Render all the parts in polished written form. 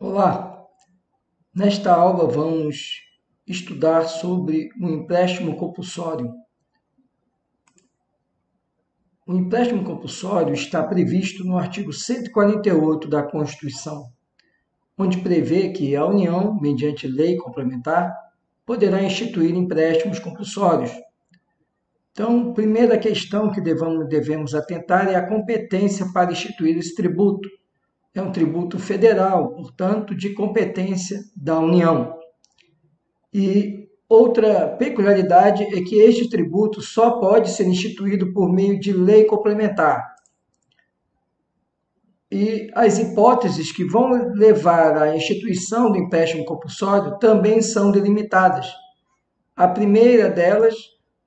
Olá, nesta aula vamos estudar sobre o empréstimo compulsório. O empréstimo compulsório está previsto no artigo 148 da Constituição, onde prevê que a União, mediante lei complementar, poderá instituir empréstimos compulsórios. Então, primeira questão que devemos atentar é a competência para instituir esse tributo. É um tributo federal, portanto, de competência da União. E outra peculiaridade é que este tributo só pode ser instituído por meio de lei complementar. E as hipóteses que vão levar à instituição do empréstimo compulsório também são delimitadas. A primeira delas,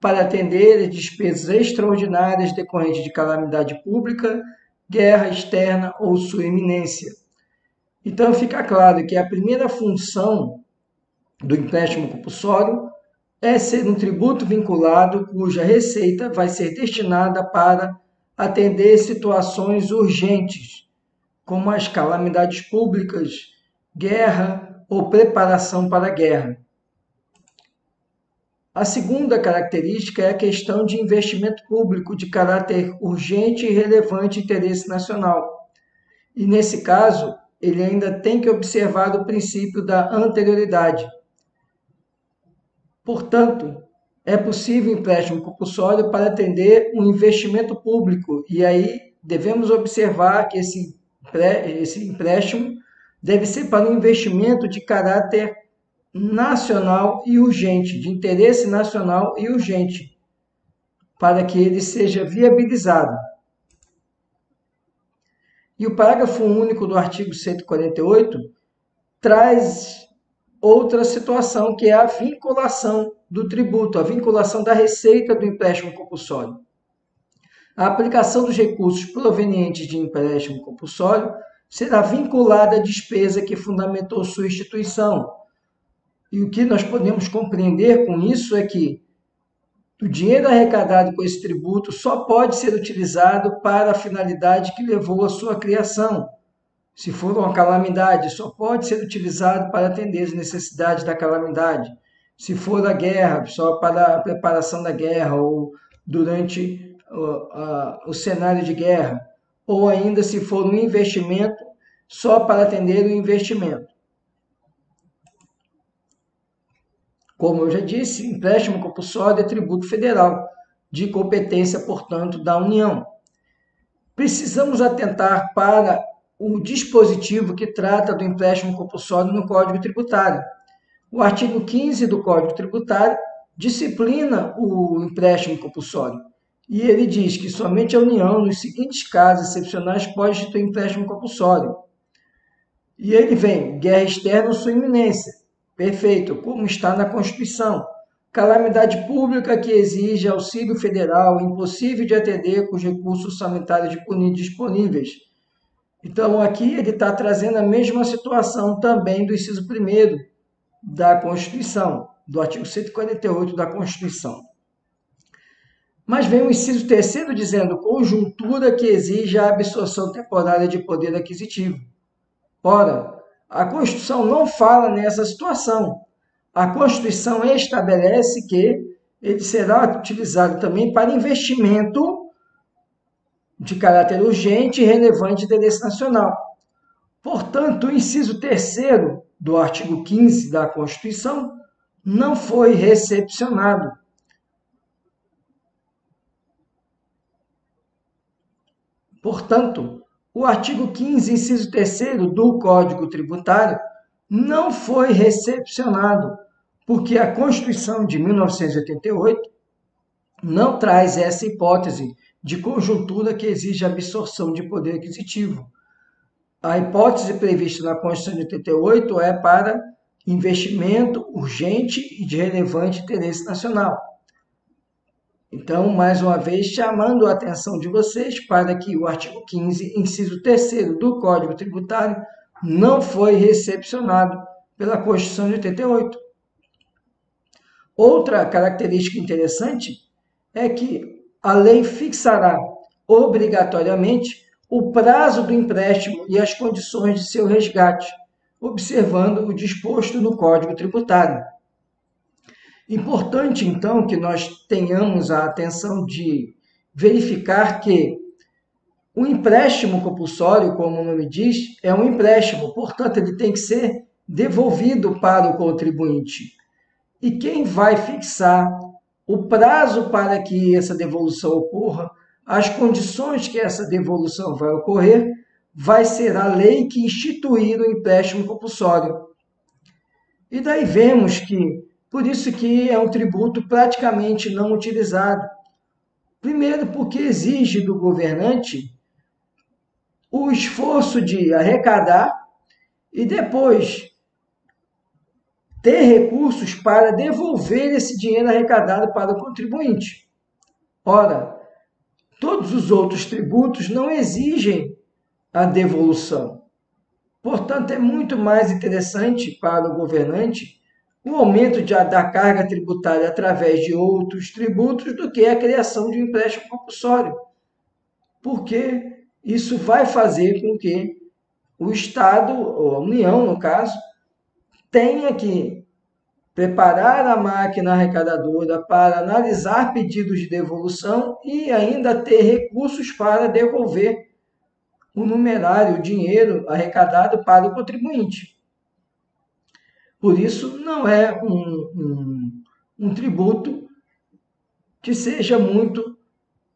para atender as despesas extraordinárias decorrentes de calamidade pública, guerra externa ou sua iminência. Então, fica claro que a primeira função do empréstimo compulsório é ser um tributo vinculado cuja receita vai ser destinada para atender situações urgentes, como as calamidades públicas, guerra ou preparação para a guerra. A segunda característica é a questão de investimento público de caráter urgente e relevante interesse nacional. E, nesse caso, ele ainda tem que observar o princípio da anterioridade. Portanto, é possível empréstimo compulsório para atender um investimento público, e aí devemos observar que esse empréstimo deve ser para um investimento de caráter nacional e urgente, de interesse nacional e urgente, para que ele seja viabilizado. E o parágrafo único do artigo 148 traz outra situação, que é a vinculação do tributo, a vinculação da receita do empréstimo compulsório. A aplicação dos recursos provenientes de empréstimo compulsório será vinculada à despesa que fundamentou sua instituição. E o que nós podemos compreender com isso é que o dinheiro arrecadado com esse tributo só pode ser utilizado para a finalidade que levou à sua criação. Se for uma calamidade, só pode ser utilizado para atender as necessidades da calamidade. Se for a guerra, só para a preparação da guerra ou durante o cenário de guerra. Ou ainda, se for um investimento, só para atender o investimento. Como eu já disse, empréstimo compulsório é tributo federal, de competência, portanto, da União. Precisamos atentar para o dispositivo que trata do empréstimo compulsório no Código Tributário. O artigo 15 do Código Tributário disciplina o empréstimo compulsório. E ele diz que somente a União, nos seguintes casos excepcionais, pode instituir empréstimo compulsório. E ele vem, guerra externa ou sua iminência. Perfeito, como está na Constituição. Calamidade pública que exige auxílio federal, impossível de atender com os recursos orçamentários disponíveis. Então, aqui ele está trazendo a mesma situação também do inciso 1º da Constituição, do artigo 148 da Constituição. Mas vem o inciso 3º dizendo conjuntura que exige a absorção temporária de poder aquisitivo. Ora, a Constituição não fala nessa situação. A Constituição estabelece que ele será utilizado também para investimento de caráter urgente e relevante de interesse nacional. Portanto, o inciso 3º do artigo 15 da Constituição não foi recepcionado. Portanto, o artigo 15, inciso 3º do Código Tributário não foi recepcionado, porque a Constituição de 1988 não traz essa hipótese de conjuntura que exige absorção de poder aquisitivo. A hipótese prevista na Constituição de 88 é para investimento urgente e de relevante interesse nacional. Então, mais uma vez, chamando a atenção de vocês para que o artigo 15, inciso 3º do Código Tributário não foi recepcionado pela Constituição de 88. Outra característica interessante é que a lei fixará obrigatoriamente o prazo do empréstimo e as condições de seu resgate. observando o disposto no Código Tributário. Importante, então, que nós tenhamos a atenção de verificar que o empréstimo compulsório, como o nome diz, é um empréstimo, portanto, ele tem que ser devolvido para o contribuinte. E quem vai fixar o prazo para que essa devolução ocorra, as condições que essa devolução vai ocorrer, vai ser a lei que instituir o empréstimo compulsório. E daí vemos que, por isso que é um tributo praticamente não utilizado. Primeiro, porque exige do governante o esforço de arrecadar e depois ter recursos para devolver esse dinheiro arrecadado para o contribuinte. Ora, todos os outros tributos não exigem a devolução. Portanto, é muito mais interessante para o governante o aumento da carga tributária através de outros tributos do que a criação de um empréstimo compulsório. Porque isso vai fazer com que o Estado, ou a União, no caso, tenha que preparar a máquina arrecadadora para analisar pedidos de devolução e ainda ter recursos para devolver o numerário, o dinheiro arrecadado para o contribuinte. Por isso, não é um tributo que seja muito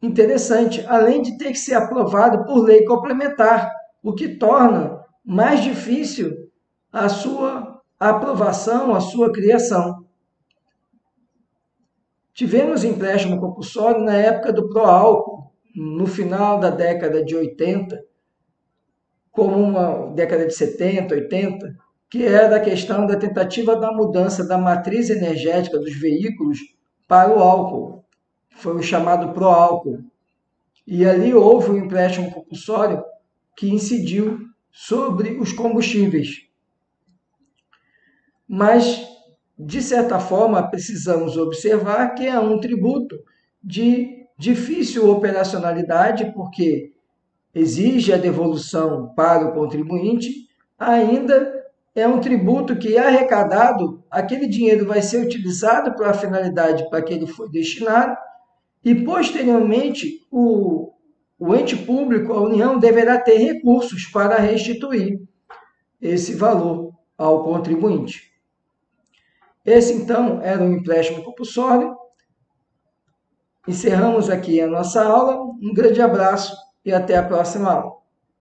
interessante, além de ter que ser aprovado por lei complementar, o que torna mais difícil a sua aprovação, a sua criação. Tivemos empréstimo compulsório na época do Proálcool, no final da década de 80, como uma década de 70, 80, que era a questão da tentativa da mudança da matriz energética dos veículos para o álcool. Foi o chamado Proálcool. E ali houve um empréstimo compulsório que incidiu sobre os combustíveis. Mas, de certa forma, precisamos observar que é um tributo de difícil operacionalidade, porque exige a devolução para o contribuinte, ainda é um tributo que, arrecadado, aquele dinheiro vai ser utilizado para a finalidade para que ele foi destinado, e, posteriormente, o ente público, a União, deverá ter recursos para restituir esse valor ao contribuinte. Esse, então, era um empréstimo compulsório. Encerramos aqui a nossa aula. Um grande abraço e até a próxima aula.